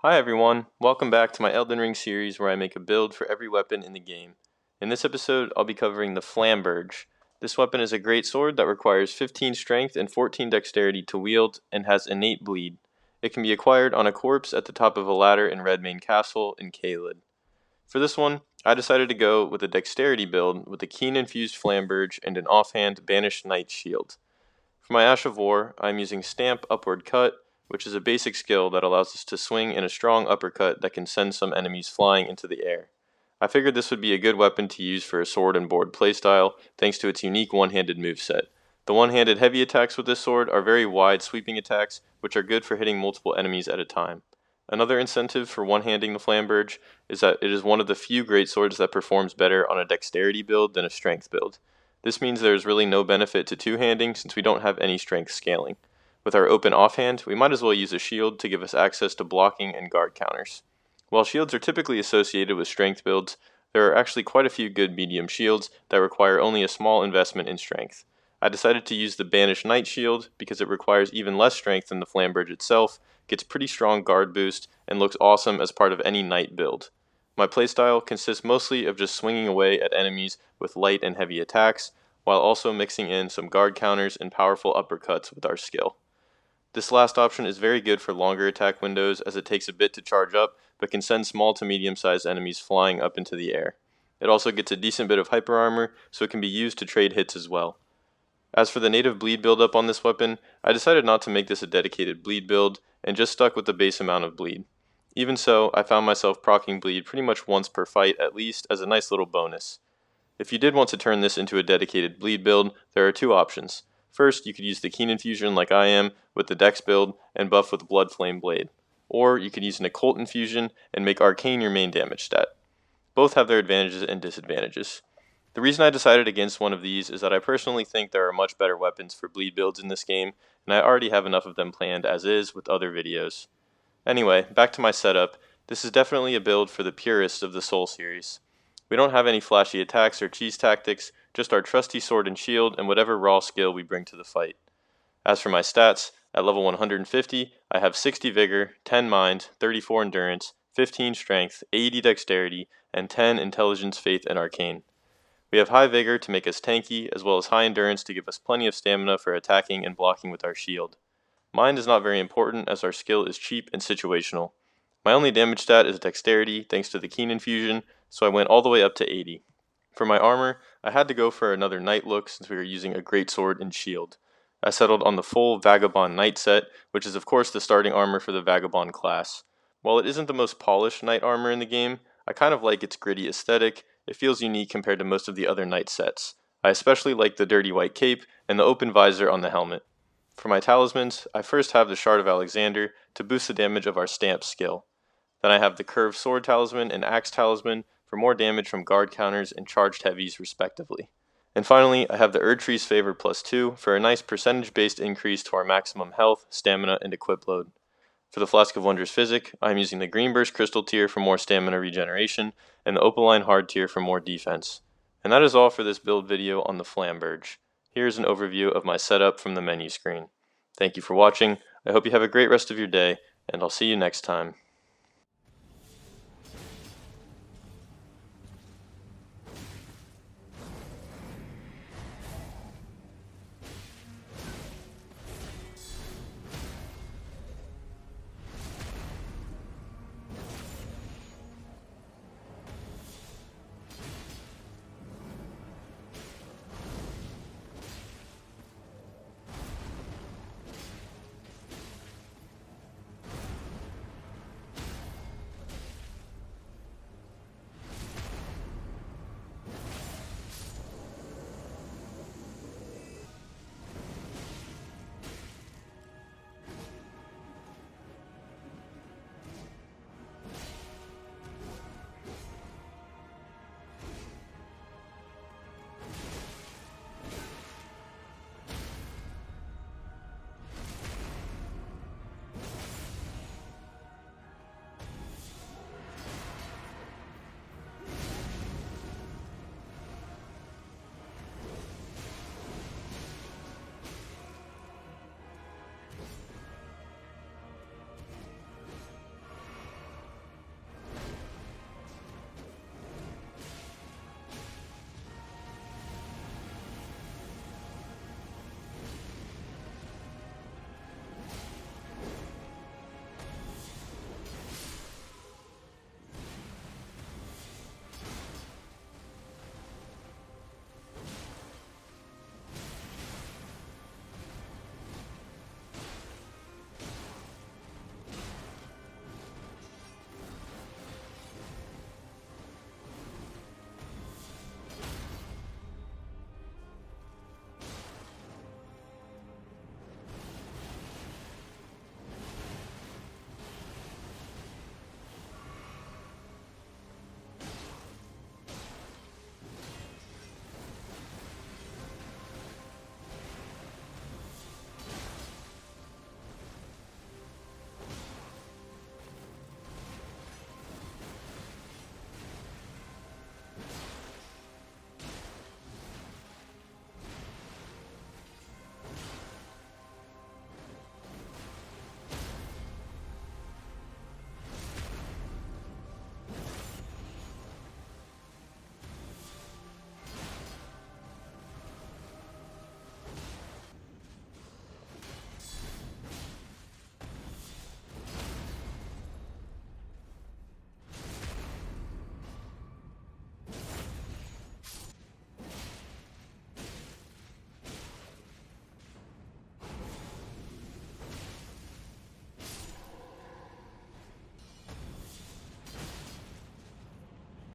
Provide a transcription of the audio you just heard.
Hi everyone, welcome back to my Elden Ring series where I make a build for every weapon in the game. In this episode, I'll be covering the Flamberge. This weapon is a great sword that requires 15 strength and 14 dexterity to wield and has innate bleed. It can be acquired on a corpse at the top of a ladder in Redmane Castle in Caelid. For this one, I decided to go with a dexterity build with a keen infused Flamberge and an offhand banished knight shield. For my Ash of War, I am using Stamp Upward Cut, which is a basic skill that allows us to swing in a strong uppercut that can send some enemies flying into the air. I figured this would be a good weapon to use for a sword and board playstyle, thanks to its unique one-handed moveset. The one-handed heavy attacks with this sword are very wide sweeping attacks, which are good for hitting multiple enemies at a time. Another incentive for one-handing the Flamberge is that it is one of the few great swords that performs better on a dexterity build than a strength build. This means there is really no benefit to two-handing since we don't have any strength scaling. With our open offhand, we might as well use a shield to give us access to blocking and guard counters. While shields are typically associated with strength builds, there are actually quite a few good medium shields that require only a small investment in strength. I decided to use the Banished Knight shield because it requires even less strength than the Flamberge itself, gets pretty strong guard boost, and looks awesome as part of any knight build. My playstyle consists mostly of just swinging away at enemies with light and heavy attacks, while also mixing in some guard counters and powerful uppercuts with our skill. This last option is very good for longer attack windows as it takes a bit to charge up, but can send small to medium sized enemies flying up into the air. It also gets a decent bit of hyper armor, so it can be used to trade hits as well. As for the native bleed buildup on this weapon, I decided not to make this a dedicated bleed build, and just stuck with the base amount of bleed. Even so, I found myself proccing bleed pretty much once per fight at least as a nice little bonus. If you did want to turn this into a dedicated bleed build, there are two options. First, you could use the Keen Infusion like I am with the Dex build and buff with Blood Flame Blade. Or you could use an Occult Infusion and make Arcane your main damage stat. Both have their advantages and disadvantages. The reason I decided against one of these is that I personally think there are much better weapons for bleed builds in this game, and I already have enough of them planned as is with other videos. Anyway, back to my setup. This is definitely a build for the purists of the Soul series. We don't have any flashy attacks or cheese tactics, just our trusty sword and shield and whatever raw skill we bring to the fight. As for my stats, at level 150, I have 60 vigor, 10 mind, 34 endurance, 15 strength, 80 dexterity, and 10 intelligence, faith, and arcane. We have high vigor to make us tanky, as well as high endurance to give us plenty of stamina for attacking and blocking with our shield. Mind is not very important as our skill is cheap and situational. My only damage stat is dexterity thanks to the Keen Infusion, so I went all the way up to 80. For my armor, I had to go for another knight look since we were using a greatsword and shield. I settled on the full Vagabond Knight set, which is of course the starting armor for the Vagabond class. While it isn't the most polished knight armor in the game, I kind of like its gritty aesthetic. It feels unique compared to most of the other knight sets. I especially like the dirty white cape and the open visor on the helmet. For my talismans, I first have the Shard of Alexander to boost the damage of our stamp skill. Then I have the curved sword talisman and axe talisman for more damage from guard counters and charged heavies respectively. And finally, I have the Erdtree's Favor +2 for a nice percentage-based increase to our maximum health, stamina, and equip load. For the Flask of Wondrous Physic, I am using the Greenburst Crystal tier for more stamina regeneration, and the Opaline Hard tier for more defense. And that is all for this build video on the Flamberge. Here is an overview of my setup from the menu screen. Thank you for watching, I hope you have a great rest of your day, and I'll see you next time.